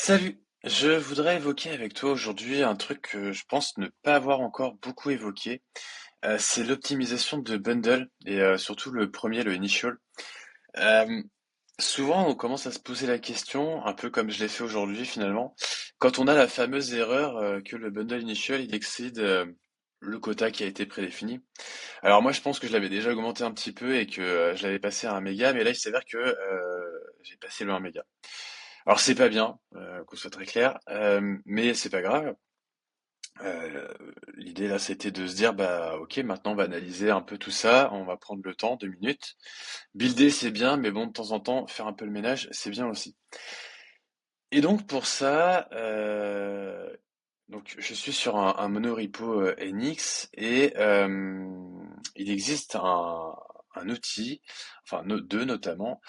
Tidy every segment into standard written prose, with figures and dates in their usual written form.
Salut, je voudrais évoquer avec toi aujourd'hui un truc que je pense ne pas avoir encore beaucoup évoqué. C'est l'optimisation de bundle et surtout le premier, le initial. Euh, Souvent, on commence à se poser la question, un peu comme je l'ai fait aujourd'hui finalement, quand on a la fameuse erreur que le bundle initial il exceed le quota qui a été prédéfini. Alors moi, je pense que je l'avais déjà augmenté un petit peu et que je l'avais passé à un méga, mais là, il s'avère que j'ai passé le 1 méga. Alors c'est pas bien, qu'on soit très clair, mais c'est pas grave. Heu, L'idée là, c'était de se dire: «Bah, OK, maintenant on va analyser un peu tout ça, on va prendre le temps, 2 minutes. Builder, c'est bien, mais bon, de temps en temps, faire un peu le ménage, c'est bien aussi». Et donc pour ça, donc je suis sur un monorepo, NX et il existe un outil, enfin 2 notamment.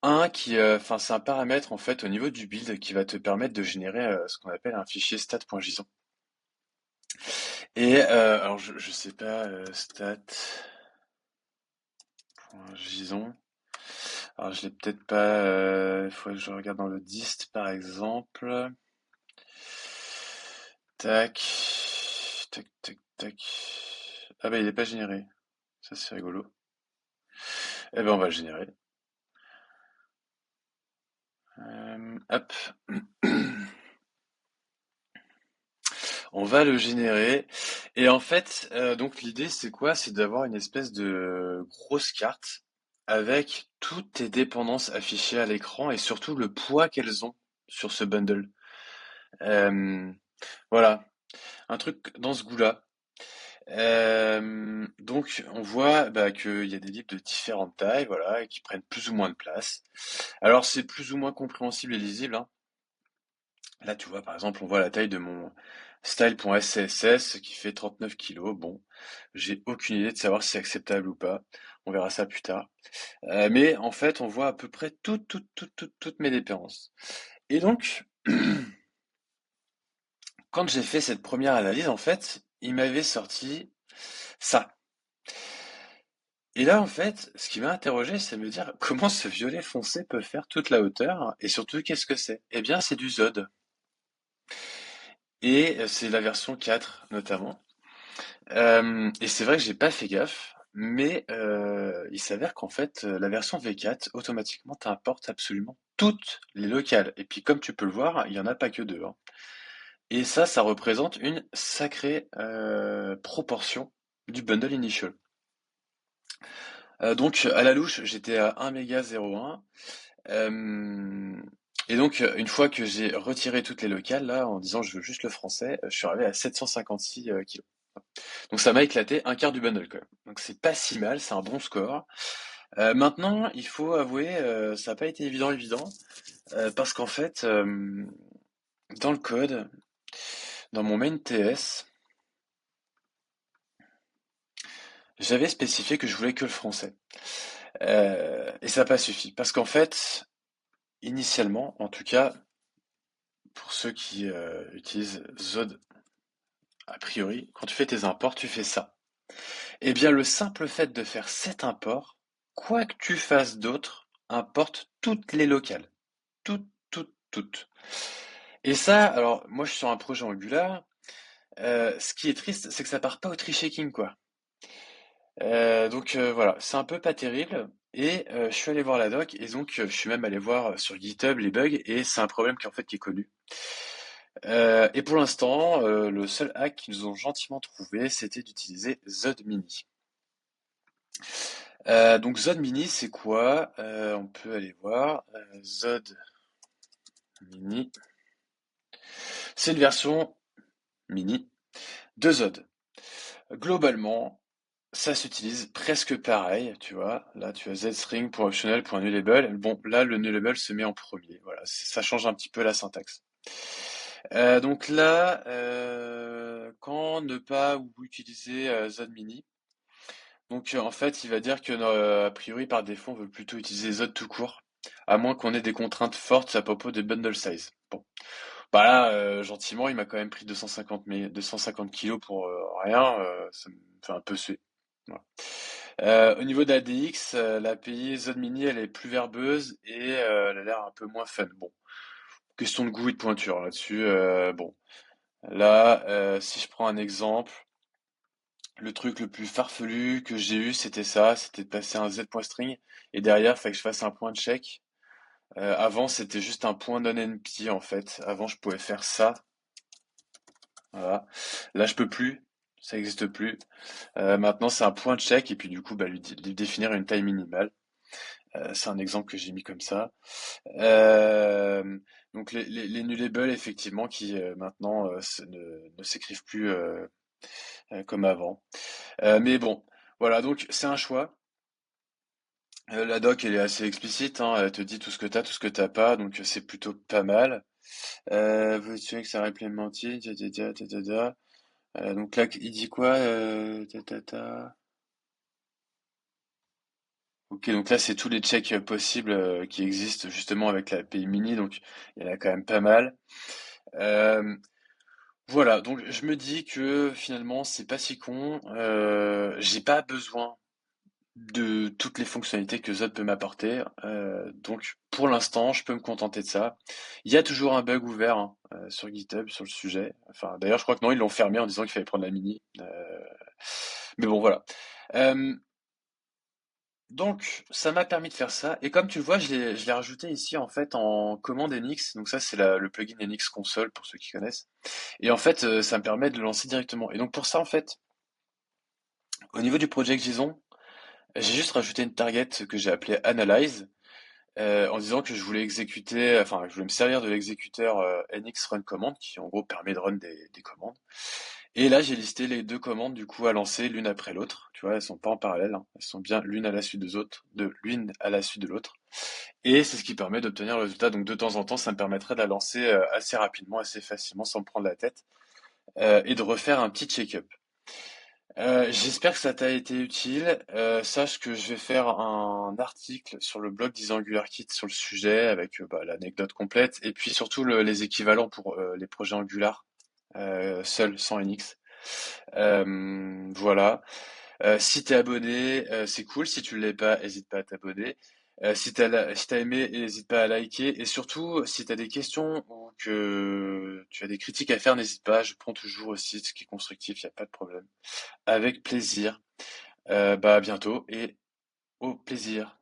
Un qui, enfin c'est un paramètre en fait au niveau du build qui va te permettre de générer, ce qu'on appelle un fichier stat.json. Et alors je sais pas, stat.json. Alors je l'ai peut-être pas, il faudrait que je regarde dans le dist par exemple. Tac, tac, tac, tac. Ah bah il est pas généré. Ça c'est rigolo. Eh ben on va le générer. Hop. On va le générer. Et en fait, donc l'idée c'est quoi? C'est d'avoir une espèce de grosse carte avec toutes tes dépendances affichées à l'écran et surtout le poids qu'elles ont sur ce bundle. Euh, voilà, un truc dans ce goût-là. Donc on voit bah, qu'il y a des livres de différentes tailles, voilà, et qui prennent plus ou moins de place. Alors c'est plus ou moins compréhensible et lisible, hein. Là, tu vois, par exemple, on voit la taille de mon style.scss qui fait 39 kilos. Bon, j'ai aucune idée de savoir si c'est acceptable ou pas. On verra ça plus tard. Mais en fait, on voit à peu près toutes mes dépendances. Et donc, quand j'ai fait cette première analyse, en fait, il m'avait sorti ça. Et là, en fait, ce qui m'a interrogé, c'est de me dire comment ce violet foncé peut faire toute la hauteur et surtout, qu'est-ce que c'est? Eh bien, c'est du ZOD. Et c'est la version 4 notamment. Et c'est vrai que j'ai pas fait gaffe, mais il s'avère qu'en fait, la version V4, automatiquement, t'importe absolument toutes les locales. Et puis comme tu peux le voir, il y en a pas que 2, hein. Et ça représente une sacrée proportion du bundle initial. Donc à la louche, j'étais à 1 méga 01. Hem Et donc une fois que j'ai retiré toutes les locales là, en disant: «Je veux juste le français», je suis arrivé à 756 kilogrammes. Donc ça m'a éclaté un quart du bundle quand même. Donc c'est pas si mal, c'est un bon score. Maintenant, il faut avouer, ça n'a pas été évident, parce qu'en fait, dans le code, dans mon main TS, j'avais spécifié que je voulais que le français. Et ça n'a pas suffi. Parce qu'en fait, initialement, en tout cas, pour ceux qui utilisent Zod a priori, quand tu fais tes imports, tu fais ça. Eh bien, le simple fait de faire cet import, quoi que tu fasses d'autre, importe toutes les locales. Toutes. Et ça, alors, moi, je suis sur un projet Angular. Ce qui est triste, c'est que ça part pas au tree shaking, quoi. Donc, voilà, c'est un peu pas terrible. Et je suis allé voir la doc, et donc je suis même allé voir sur GitHub les bugs, et c'est un problème qui en fait qui est connu. Et pour l'instant, le seul hack qu'ils nous ont gentiment trouvé, c'était d'utiliser ZodMini. Donc ZodMini, c'est quoi? On peut aller voir. ZodMini, c'est une version mini de Zod. Globalement, ça s'utilise presque pareil, tu vois. Là, tu as zstring.optional.nullable. Bon, là, le nullable se met en premier. Voilà, ça change un petit peu la syntaxe. Donc là, quand ne pas ou utiliser ZodMini. Donc en fait, il va dire que a priori par défaut, on veut plutôt utiliser Zod tout court, à moins qu'on ait des contraintes fortes à propos des bundle size. Bon, bah là, gentiment, il m'a quand même pris 250 kilos pour rien, ça me fait un peu suer. Voilà. Au niveau de la DX, l'API Zod Mini, elle est plus verbeuse et elle a l'air un peu moins fun. Bon, question de goût et de pointure là-dessus. Bon, là, si je prends un exemple, le truc le plus farfelu que j'ai eu, c'était ça, c'était de passer un z.string et derrière, il fallait que je fasse un point de check. Avant, c'était juste un point non-empty en fait. Avant, je pouvais faire ça. Voilà. Là, je peux plus. Ça n'existe plus. Maintenant, c'est un point de check et puis du coup, bah, lui définir une taille minimale. C'est un exemple que j'ai mis comme ça. Euh, donc les nullables, effectivement, qui maintenant ne s'écrivent plus comme avant. Mais bon, voilà, donc c'est un choix. La doc, elle est assez explicite, hein, elle te dit tout ce que t'as, tout ce que t'as pas, donc c'est plutôt pas mal. Veux-tu que ça implémenté, donc là, il dit quoi? Ok, donc là, c'est tous les checks possibles qui existent justement avec la API Mini, donc il y en a quand même pas mal. Euh, voilà, donc je me dis que finalement, c'est pas si con. J'ai pas besoin de toutes les fonctionnalités que Zod peut m'apporter. Donc pour l'instant, je peux me contenter de ça. Il y a toujours un bug ouvert hein, sur GitHub sur le sujet. Enfin, d'ailleurs, je crois que non, ils l'ont fermé en disant qu'il fallait prendre la mini. Mais bon, voilà. Euh, donc, ça m'a permis de faire ça. Et comme tu le vois, je l'ai rajouté ici en fait en commande Nx. Donc ça, c'est le plugin Nx Console pour ceux qui connaissent. Et en fait, ça me permet de le lancer directement. Et donc pour ça, en fait, au niveau du project JSON, j'ai juste rajouté une target que j'ai appelée Analyze. En disant que je voulais exécuter, enfin, je voulais me servir de l'exécuteur NX Run Command, qui en gros permet de run des commandes. Et là, j'ai listé les deux commandes du coup à lancer l'une après l'autre. Tu vois, elles sont pas en parallèle, hein. Elles sont bien l'une à la suite des autres, de l'une à la suite de l'autre. Et c'est ce qui permet d'obtenir le résultat. Donc de temps en temps, ça me permettrait de la lancer assez rapidement, assez facilement, sans me prendre la tête, et de refaire un petit check-up. J'espère que ça t'a été utile. Sache que je vais faire un article sur le blog d'AngularKit sur le sujet avec bah, l'anecdote complète et puis surtout les équivalents pour les projets Angular seuls sans NX. Voilà. Si t'es abonné, c'est cool. Si tu l'es pas, n'hésite pas à t'abonner. Si t'as aimé, n'hésite pas à liker. Et surtout, si t'as des questions ou que tu as des critiques à faire, n'hésite pas. Je prends toujours aussi ce qui est constructif, il n'y a pas de problème. Avec plaisir. Bah, à bientôt et au plaisir.